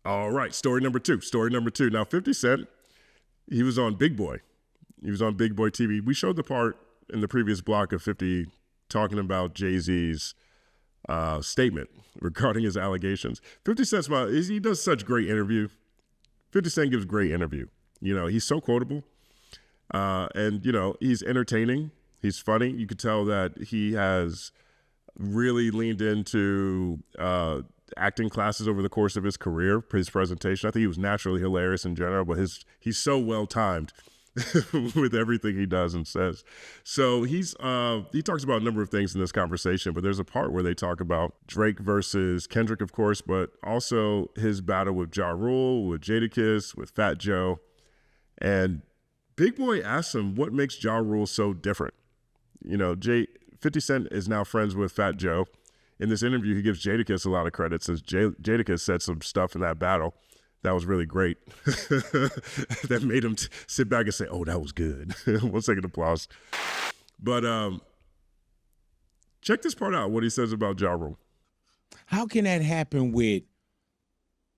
All right, story number two. Now, 50 Cent, he was on Big Boy. He was on Big Boy TV. We showed the part in the previous block of 50 talking about Jay-Z's statement regarding his allegations. 50 Cent's he does such great interview. 50 Cent gives great interview. You know, he's so quotable. And, you know, he's entertaining. He's funny. You could tell that he has really leaned into acting classes over the course of his career, his presentation. I think he was naturally hilarious in general, but he's so well-timed with everything he does and says. So he talks about a number of things in this conversation, but there's a part where they talk about Drake versus Kendrick, of course, but also his battle with Ja Rule, with Jadakiss, with Fat Joe. And Big Boy asks him what makes Ja Rule so different. You know, 50 Cent is now friends with Fat Joe. In this interview, he gives Jadakiss a lot of credit, says Jadakiss said some stuff in that battle that was really great. That made him sit back and say, oh, that was good. 1 second applause. But check this part out, what he says about Ja Rule. How can that happen with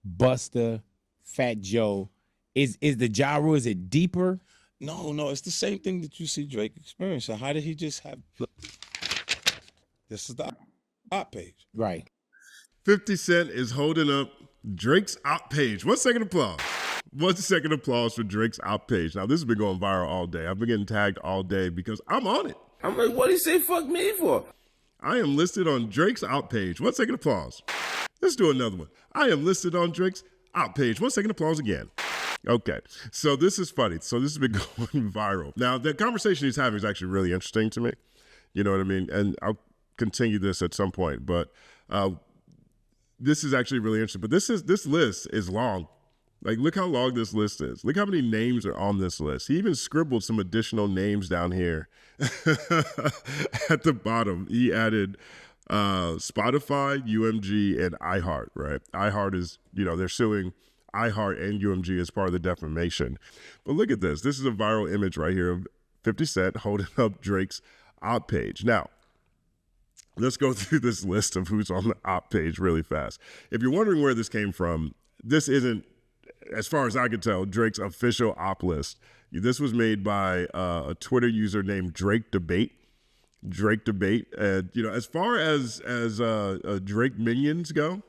Busta, Fat Joe? Is the Ja Rule, is it deeper? No, it's the same thing that you see Drake experience. So how did he just have... This is the op page. Right. 50 Cent is holding up Drake's op page. 1 second applause. 1 second applause for Drake's op page. Now, this has been going viral all day. I've been getting tagged all day because I'm on it. I'm like, what did he say fuck me for? I am listed on Drake's op page. 1 second applause. Let's do another one. I am listed on Drake's op page. 1 second applause again. Okay, so this is funny. So this has been going viral. Now, the conversation he's having is actually really interesting to me. You know what I mean? And I'll continue this at some point, but this is actually really interesting. But this list is long. Like, look how long this list is. Look how many names are on this list. He even scribbled some additional names down here at the bottom. He added Spotify, UMG, and iHeart, right? iHeart is, you know, they're suing iHeart and UMG as part of the defamation. But look at this. This is a viral image right here of 50 Cent holding up Drake's op page. Now, let's go through this list of who's on the op page really fast. If you're wondering where this came from, this isn't, as far as I can tell, Drake's official op list. This was made by a Twitter user named Drake Debate. And, you know, as far as Drake minions go,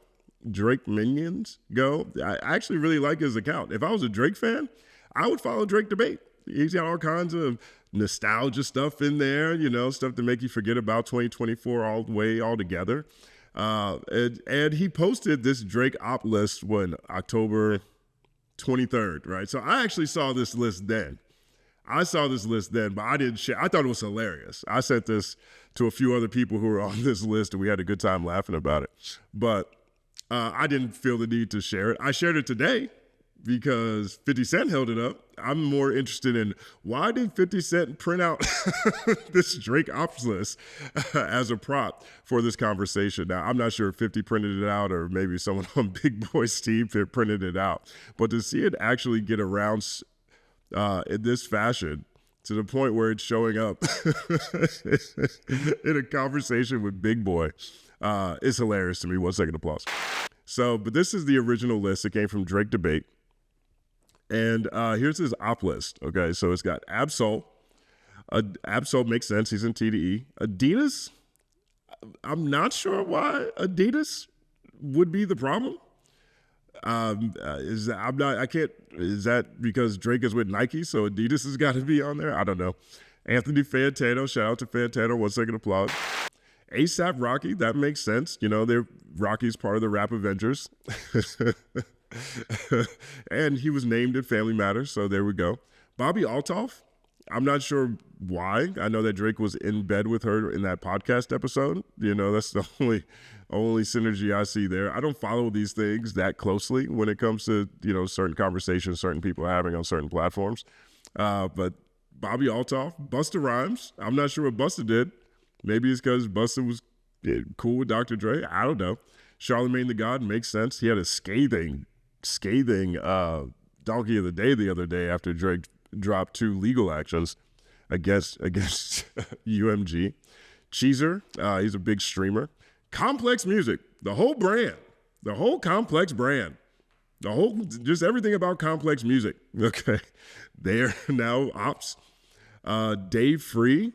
I actually really like his account. If I was a Drake fan, I would follow Drake Debate. He's got all kinds of nostalgia stuff in there, you know, stuff to make you forget about 2024 all the way altogether. And he posted this Drake op list when October 23rd, right? So I actually saw this list then. But I didn't share. I thought it was hilarious. I sent this to a few other people who were on this list, and we had a good time laughing about it. But I didn't feel the need to share it. I shared it today because 50 Cent held it up. I'm more interested in why did 50 Cent print out this Drake ops list as a prop for this conversation. Now, I'm not sure if 50 printed it out or maybe someone on Big Boy's team printed it out. But to see it actually get around in this fashion to the point where it's showing up in a conversation with Big Boy is hilarious to me. 1 second applause. So, but this is the original list. It came from Drake Debate. And here's his op list. Okay, so it's got Absol. Absol makes sense. He's in TDE. Adidas. I'm not sure why Adidas would be the problem. Is that because Drake is with Nike, so Adidas has got to be on there? I don't know. Anthony Fantano, shout out to Fantano. 1 second applause. ASAP Rocky, that makes sense. You know, Rocky's part of the Rap Avengers. And he was named in Family Matters, so there we go. Bobby Altoff, I'm not sure why. I know that Drake was in bed with her in that podcast episode. You know, that's the only synergy I see there. I don't follow these things that closely when it comes to, you know, certain conversations certain people are having on certain platforms. But Bobby Altoff, Busta Rhymes, I'm not sure what Busta did. Maybe it's because Busta was cool with Dr. Dre. I don't know. Charlemagne the God makes sense. He had a scathing donkey of the day the other day after Drake dropped 2 legal actions against UMG. Cheezer, he's a big streamer. Complex Music, the whole Complex brand. The whole, just everything about complex music. Okay. They are now Opps. Dave Free.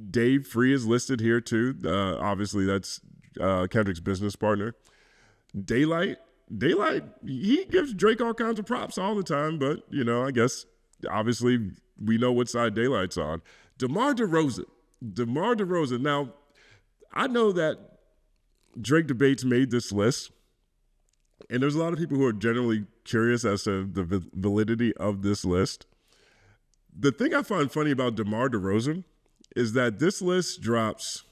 Dave Free is listed here too. Obviously, that's Kendrick's business partner. Daylight, he gives Drake all kinds of props all the time, but, I guess, obviously, we know what side Daylight's on. DeMar DeRozan. Now, I know that Drake Debates made this list, and there's a lot of people who are generally curious as to the validity of this list. The thing I find funny about DeMar DeRozan is that this list drops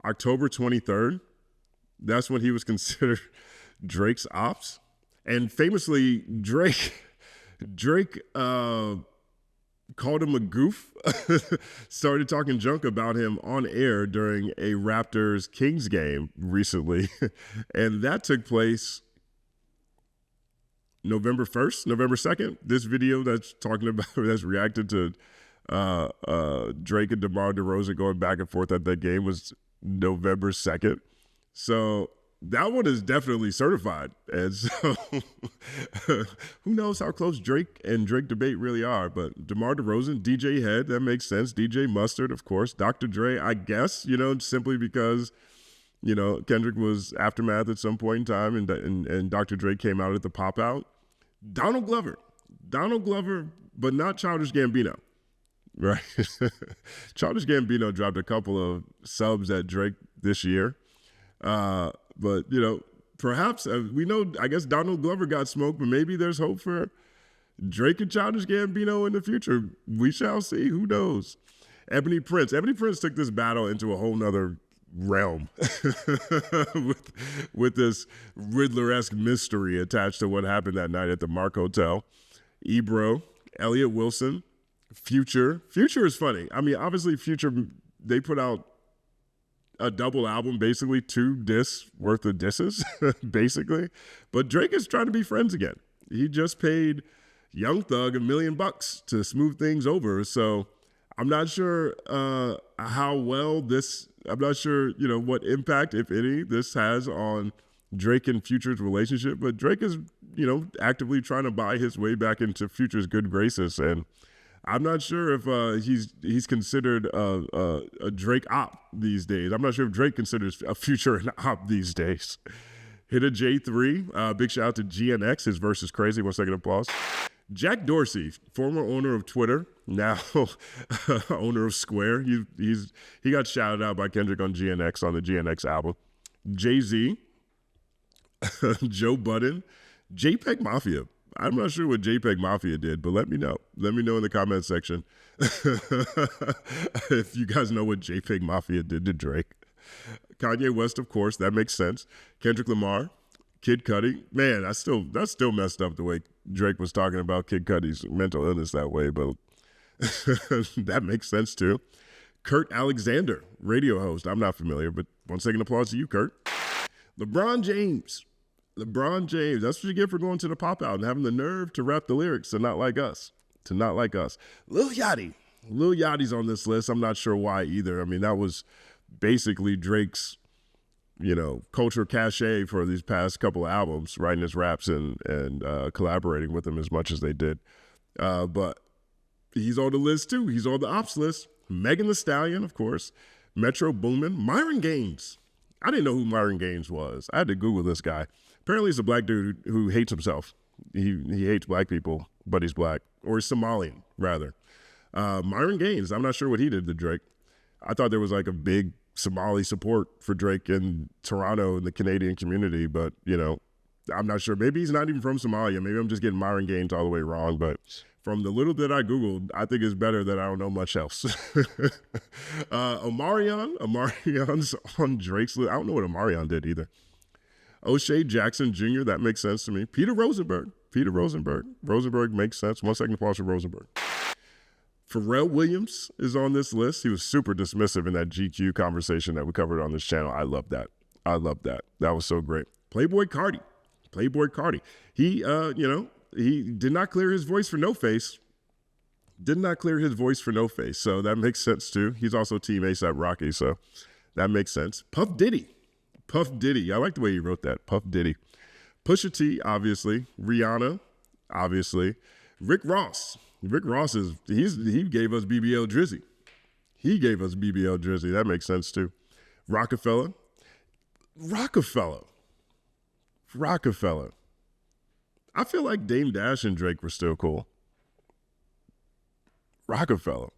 October 23rd. That's when he was considered Drake's Opps. And famously, Drake called him a goof, started talking junk about him on air during a Raptors-Kings game recently. And that took place November 1st, November 2nd. This video that's talking about, that's reacted to Drake and DeMar DeRozan going back and forth at that game was November 2nd. So that one is definitely certified. And so who knows how close Drake and Drake Debate really are. But DeMar DeRozan, DJ Head, that makes sense. DJ Mustard, of course. Dr. Dre, I guess, simply because, Kendrick was Aftermath at some point in time and Dr. Dre came out at the pop out. Donald Glover, but not Childish Gambino. Right. Childish Gambino dropped a couple of subs at Drake this year. But, perhaps we know, I guess Donald Glover got smoked, but maybe there's hope for Drake and Childish Gambino in the future. We shall see. Who knows? Ebony Prince took this battle into a whole nother realm with this Riddler-esque mystery attached to what happened that night at the Mark Hotel. Ebro, Elliott Wilson, Future is funny. I mean, obviously Future, they put out a double album, basically 2 discs worth of disses, basically. But Drake is trying to be friends again. He just paid Young Thug $1 million to smooth things over. So I'm not sure how well this, I'm not sure, what impact, if any, this has on Drake and Future's relationship. But Drake is, actively trying to buy his way back into Future's good graces. And I'm not sure if he's considered a Drake op these days. I'm not sure if Drake considers a Future an op these days. Hit a J3. Big shout out to GNX. His verse is crazy. 1 second applause. Jack Dorsey, former owner of Twitter, now owner of Square. He got shouted out by Kendrick on GNX on the GNX album. Jay-Z, Joe Budden, JPEG Mafia. I'm not sure what JPEG Mafia did, but let me know. Let me know in the comment section if you guys know what JPEG Mafia did to Drake. Kanye West, of course, that makes sense. Kendrick Lamar, Kid Cudi. Man, that's still messed up the way Drake was talking about Kid Cudi's mental illness that way, but that makes sense too. Kurt Alexander, radio host. I'm not familiar, but 1 second applause to you, Kurt. LeBron James, that's what you get for going to the pop out and having the nerve to rap the lyrics to Not Like Us. Lil Yachty's on this list. I'm not sure why either. I mean, that was basically Drake's, culture cachet for these past couple of albums, writing his raps and collaborating with him as much as they did. But he's on the list too. He's on the Opps list. Megan Thee Stallion, of course. Metro Boomin, Myron Gaines. I didn't know who Myron Gaines was. I had to Google this guy. Apparently he's a black dude who hates himself. He hates black people, but he's black. Or he's Somalian, rather. Myron Gaines, I'm not sure what he did to Drake. I thought there was like a big Somali support for Drake in Toronto and the Canadian community, but, I'm not sure. Maybe he's not even from Somalia. Maybe I'm just getting Myron Gaines all the way wrong, but from the little that I Googled, I think it's better that I don't know much else. Omarion's on Drake's list. I don't know what Omarion did either. O'Shea Jackson Jr., that makes sense to me. Peter Rosenberg. Rosenberg makes sense. 1 second applause for Rosenberg. Pharrell Williams is on this list. He was super dismissive in that GQ conversation that we covered on this channel. I love that. That was so great. Playboy Cardi. He, he did not clear his voice for No Face. So that makes sense too. He's also Team A$AP Rocky, so that makes sense. Puff Diddy. I like the way he wrote that. Puff Diddy. Pusha T, obviously. Rihanna, obviously. Rick Ross. Rick Ross he gave us BBL Drizzy. He gave us BBL Drizzy. That makes sense too. Rockefeller. I feel like Dame Dash and Drake were still cool. Rockefeller.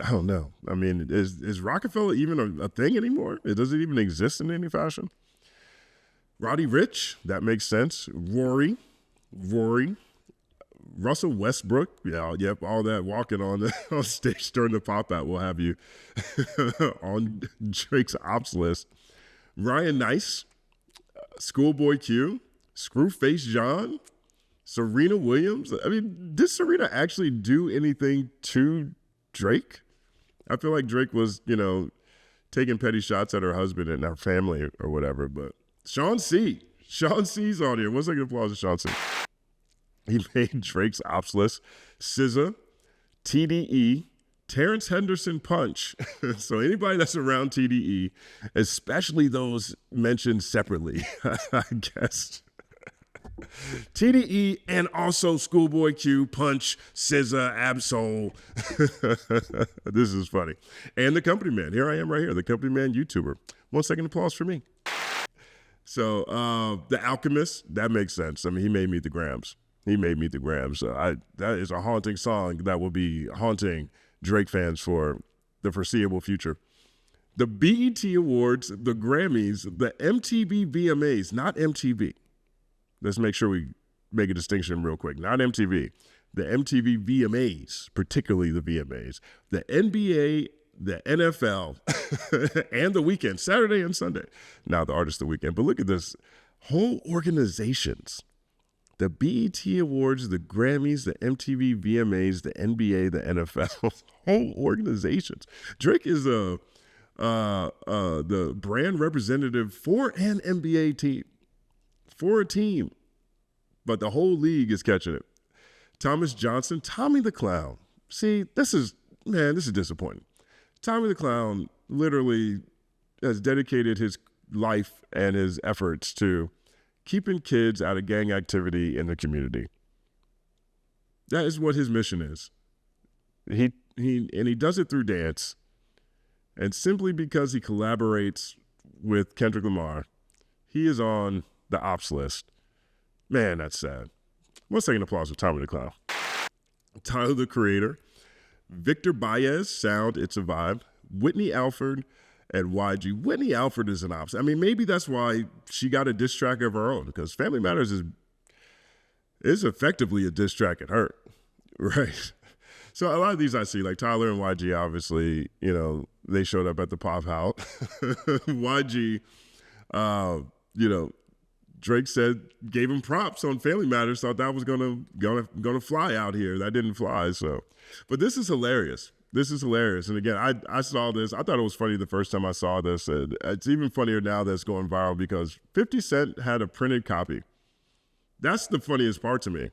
I don't know. I mean, is Rockefeller even a thing anymore? Does it even exist in any fashion? Roddy Ricch, that makes sense. Rory. Russell Westbrook, yeah, yep, all that walking on stage during the pop out will have you on Drake's Opps list. Ryan Nice, Schoolboy Q, Screwface John, Serena Williams. I mean, did Serena actually do anything to Drake? I feel like Drake was, taking petty shots at her husband and her family or whatever. But Sean C's on here. 1 second applause to Sean C. He made Drake's Opps list. SZA, TDE, Terrence Henderson Punch. So anybody that's around TDE, especially those mentioned separately, I guess. TDE and also Schoolboy Q, Punch, SZA, Absol. This is funny. And the Company Man. Here I am right here, the Company Man YouTuber. 1 second applause for me. So The Alchemist, that makes sense. I mean, he made Meet the Grams. So that is a haunting song that will be haunting Drake fans for the foreseeable future. The BET Awards, the Grammys, the MTV VMAs, not MTV. Let's make sure we make a distinction real quick. Not MTV. The MTV VMAs, particularly the VMAs, the NBA, the NFL, and the weekend, Saturday and Sunday. Now the artist of the weekend. But look at this. Whole organizations. The BET Awards, the Grammys, the MTV VMAs, the NBA, the NFL, whole organizations. Drake is the brand representative for an NBA team, for a team, but the whole league is catching it. Thomas Johnson, Tommy the Clown. See, this is disappointing. Tommy the Clown literally has dedicated his life and his efforts to keeping kids out of gang activity in the community. That is what his mission is. He does it through dance. And simply because he collaborates with Kendrick Lamar, he is on the Opps list. Man, that's sad. 1 second applause for Tommy the Clown. Tyler, the Creator. Victor Baez, Sound, It's a Vibe. Whitney Alford, and YG. Whitney Alford is an Opps. I mean, maybe that's why she got a diss track of her own, because Family Matters is effectively a diss track at her, right? So a lot of these I see, like Tyler and YG, obviously, they showed up at the pop out. YG, Drake gave him props on Family Matters, thought that was gonna fly out here. That didn't fly. So, but this is hilarious. And again, I saw this. I thought it was funny the first time I saw this. It's even funnier now that it's going viral because 50 Cent had a printed copy. That's the funniest part to me.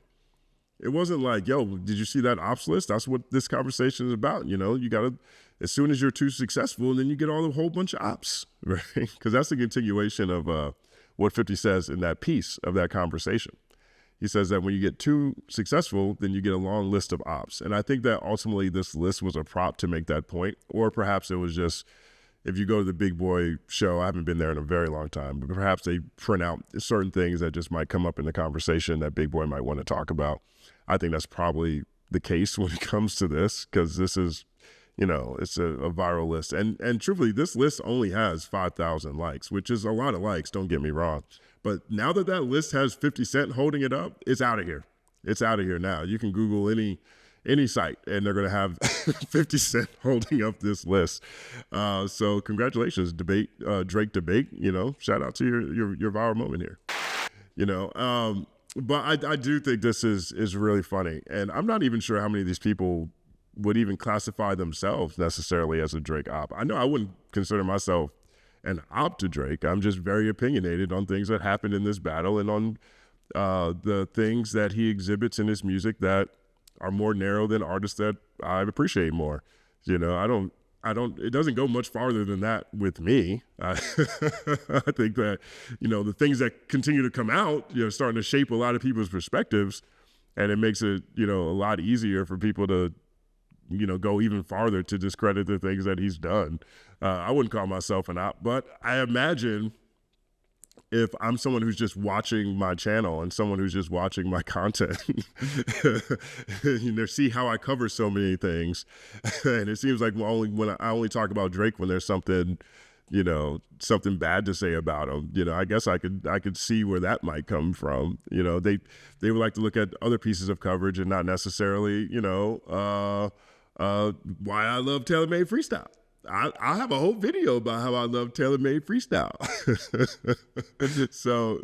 It wasn't like, yo, did you see that Opps list? That's what this conversation is about. You got to, as soon as you're too successful, then you get a whole bunch of Opps, right? Because that's the continuation of what 50 says in that piece of that conversation. He says that when you get too successful, then you get a long list of Opps. And I think that ultimately this list was a prop to make that point. Or perhaps it was just, if you go to the Big Boy show, I haven't been there in a very long time, but perhaps they print out certain things that just might come up in the conversation that Big Boy might want to talk about. I think that's probably the case when it comes to this, because this is, it's a viral list. And truthfully, this list only has 5,000 likes, which is a lot of likes, don't get me wrong. But now that list has 50 Cent holding it up, it's out of here. It's out of here now. You can Google any site, and they're going to have 50 Cent holding up this list. So congratulations, Drake debate. Shout out to your viral moment here. But I do think this is really funny, and I'm not even sure how many of these people would even classify themselves necessarily as a Drake op. I know I wouldn't consider myself an op to Drake. I'm just very opinionated on things that happened in this battle and on the things that he exhibits in his music that are more narrow than artists that I appreciate more. I don't it doesn't go much farther than that with me. I think that, the things that continue to come out, starting to shape a lot of people's perspectives, and it makes it, a lot easier for people to, go even farther to discredit the things that he's done. I wouldn't call myself an op, but I imagine if I'm someone who's just watching my channel and someone who's just watching my content, see how I cover so many things. And it seems like when I only talk about Drake when there's something, something bad to say about him. I guess I could see where that might come from. They would like to look at other pieces of coverage and not necessarily, why I love TaylorMade Freestyle. I have a whole video about how I love TaylorMade Freestyle. So,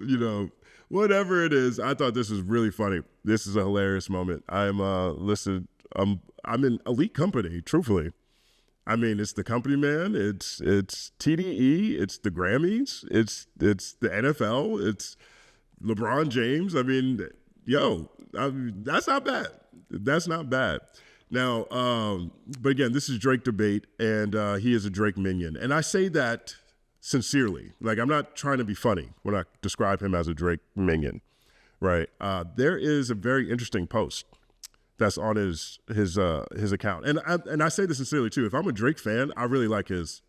whatever it is, I thought this was really funny. This is a hilarious moment. I'm in elite company, truthfully. I mean, it's the company, man. It's TDE. It's the Grammys. It's the NFL. It's LeBron James. I mean, that's not bad. That's not bad. Now, but again, this is Drake debate, and he is a Drake minion. And I say that sincerely. Like, I'm not trying to be funny when I describe him as a Drake minion, right? There is a very interesting post that's on his account. And I say this sincerely, too. If I'm a Drake fan, I really like his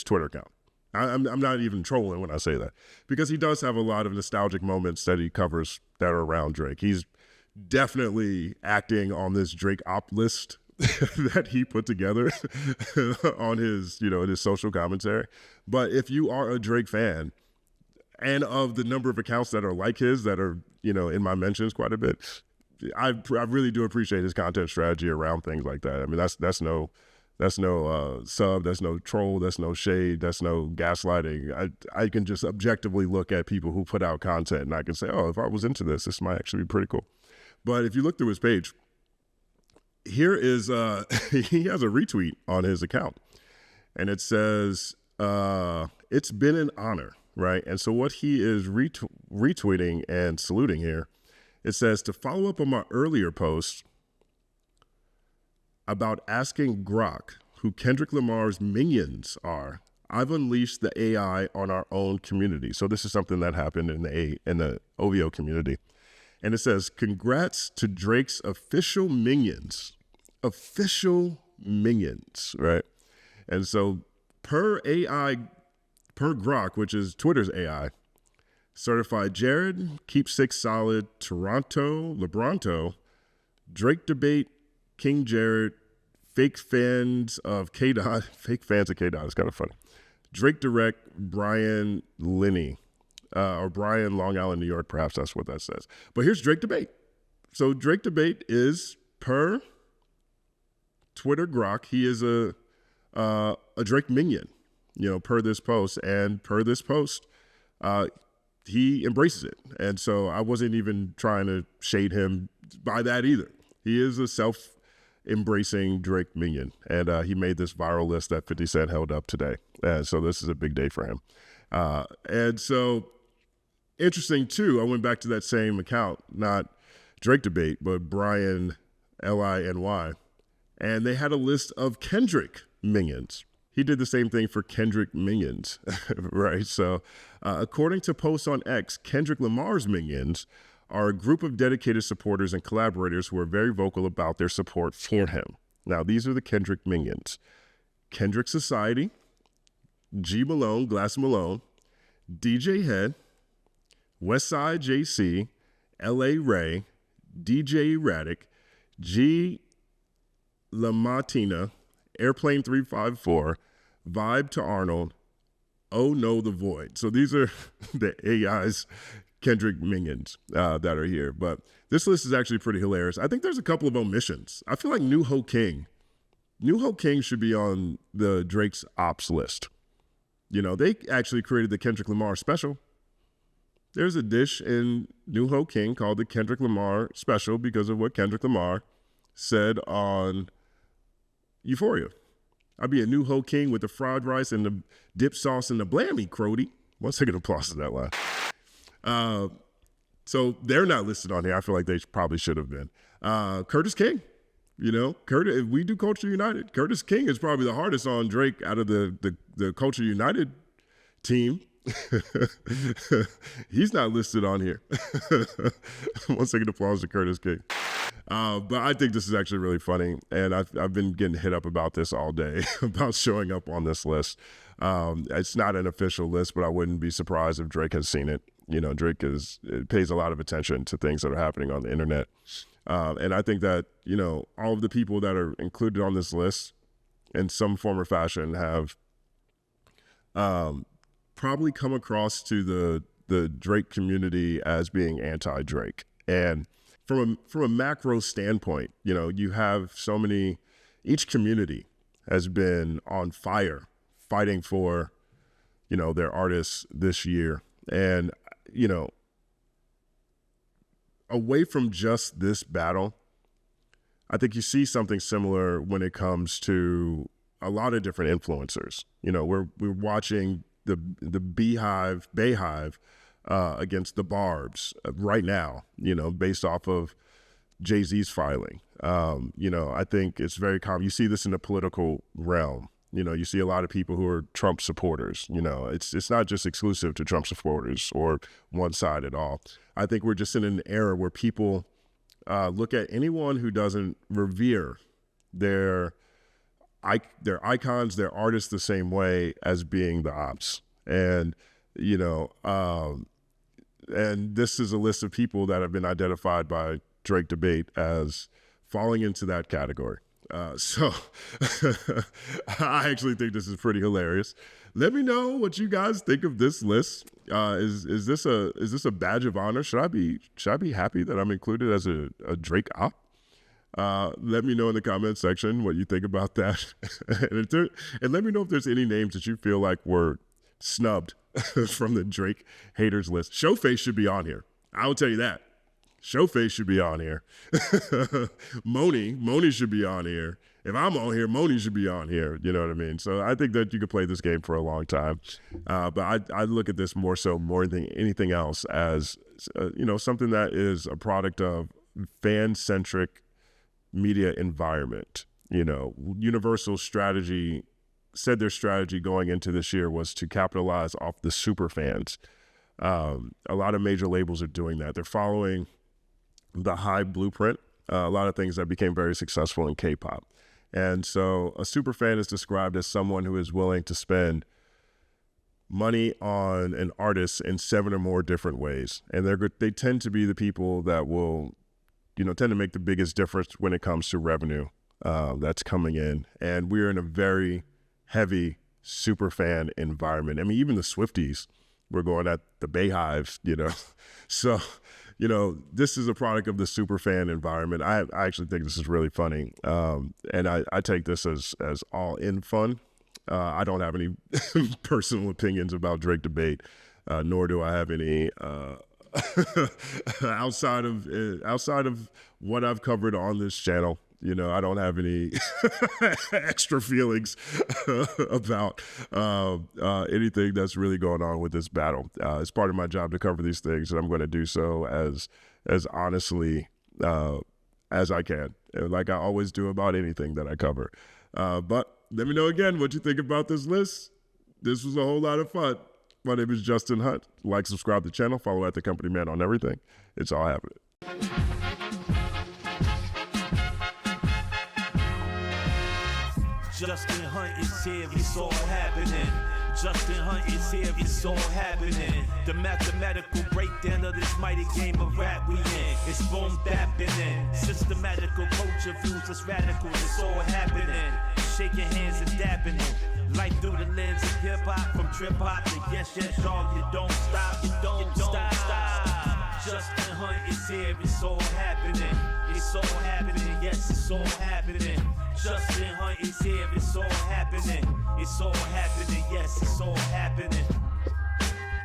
Twitter account. I'm not even trolling when I say that, because he does have a lot of nostalgic moments that he covers that are around Drake. He's definitely acting on this Drake op list that he put together on his, in his social commentary. But if you are a Drake fan, and of the number of accounts that are like his, that are, in my mentions quite a bit, I really do appreciate his content strategy around things like that. I mean, that's no sub, that's no troll, that's no shade, that's no gaslighting. I can just objectively look at people who put out content, and I can say, oh, if I was into this might actually be pretty cool. But if you look through his page, here is he has a retweet on his account, and it says, it's been an honor, right? And so what he is retweeting and saluting here, it says, to follow up on my earlier post about asking Grok who Kendrick Lamar's minions are, I've unleashed the AI on our own community. So this is something that happened in the OVO community. And it says, congrats to Drake's official minions, right? And so per Grok, which is Twitter's AI, certified Jared, Keep Six Solid, Toronto, LeBronto, Drake debate, King Jared, fake fans of K-Dot, it's kind of funny. Drake direct, Brian Linney. Or Brian, Long Island, New York, perhaps that's what that says. But here's Drake debate. So Drake debate is per Twitter Grok. He is a Drake minion, per this post. And per this post, he embraces it. And so I wasn't even trying to shade him by that either. He is a self-embracing Drake minion. And he made this viral list that 50 Cent held up today. And so this is a big day for him. And so interesting, too, I went back to that same account, not Drake debate, but Brian, L-I-N-Y, and they had a list of Kendrick minions. He did the same thing for Kendrick minions, right? So according to posts on X, Kendrick Lamar's minions are a group of dedicated supporters and collaborators who are very vocal about their support for him. Now, these are the Kendrick minions: Kendrick Society, G Malone, Glass Malone, DJ Head, Westside JC, LA Ray, DJ Erratic, G LaMartina, Airplane 354, Vibe to Arnold, Oh No the Void. So these are the AI's Kendrick minions that are here. But this list is actually pretty hilarious. I think there's a couple of omissions. I feel like New Ho King should be on the Drake's Opps list. They actually created the Kendrick Lamar special. There's a dish in New Ho King called the Kendrick Lamar special because of what Kendrick Lamar said on Euphoria. I'd be a New Ho King with the fried rice and the dip sauce and the blammy, Crody. 1 second applause to that line. So they're not listed on here. I feel like they probably should have been. Curtis King You know, Curtis, if we do Culture United, Curtis King is probably the hardest on Drake out of the Culture United team. He's not listed on here. 1 second applause to Curtis King. But I think this is actually really funny, and I've been getting hit up about this all day, about showing up on this list. It's not an official list, but I wouldn't be surprised if Drake has seen it. You know, Drake pays a lot of attention to things that are happening on the internet. And I think that, you know, all of the people that are included on this list in some form or fashion have probably come across to the Drake community as being anti-Drake. And from a macro standpoint, you know, you have so many, each community has been on fire fighting for, you know, their artists this year. And, you know, away from just this battle, I think you see something similar when it comes to a lot of different influencers. You know, we're watching the Bayhive against the Barbs right now, you know, based off of Jay-Z's filing. You know, I think it's very common. You see this in the political realm. You know, you see a lot of people who are Trump supporters. You know, it's not just exclusive to Trump supporters or one side at all. I think we're just in an era where people look at anyone who doesn't revere their icons, their artists the same way as being the Opps. And, you know, and this is a list of people that have been identified by Drake Debate as falling into that category. So I actually think this is pretty hilarious. Let me know what you guys think of this list. Is this a badge of honor? Should I be happy that I'm included as a Drake op? Let me know in the comment section what you think about that. And let me know if there's any names that you feel like were snubbed from the Drake haters list. Showface should be on here. I will tell you that. Showface should be on here. Moni should be on here. If I'm on here, Moni should be on here. You know what I mean? So I think that you could play this game for a long time. But I look at this more than anything else as, you know, something that is a product of fan-centric media environment. You know, Universal strategy said their strategy going into this year was to capitalize off the super fans. A lot of major labels are doing that. They're following the Hive blueprint, a lot of things that became very successful in K-pop. And so a super fan is described as someone who is willing to spend money on an artist in 7 or more different ways. And they tend to be the people that will, you know, tend to make the biggest difference when it comes to revenue that's coming in. And we're in a very heavy super fan environment. I mean, even the Swifties were going at the Bayhive, you know. So, you know, this is a product of the super fan environment. I actually think this is really funny. And I take this as all in fun. I don't have any personal opinions about Drake Debate, nor do I have any outside of what I've covered on this channel. You know, I don't have any extra feelings about anything that's really going on with this battle. It's part of my job to cover these things, and I'm going to do so as honestly as I can, like I always do about anything that I cover. But let me know again what you think about this list. This was a whole lot of fun. My name is Justin Hunt. Like, subscribe to the channel, follow at The Company Man on everything. It's all happening. Justin Hunt is here, it's all happening. Justin Hunt is here, it's all happening. The mathematical breakdown of this mighty game of rap we in. It's boom bapping. Systematical culture views us radical, it's all happening. Shaking hands and dapping it. Life through the lens of hip hop, from trip hop to yes, y'all, you don't stop, you don't stop. Justin Hunt is here, it's all happening. It's all happening, yes, it's all happening. Justin Hunt is here, it's all happening. It's all happening, yes, it's all happening.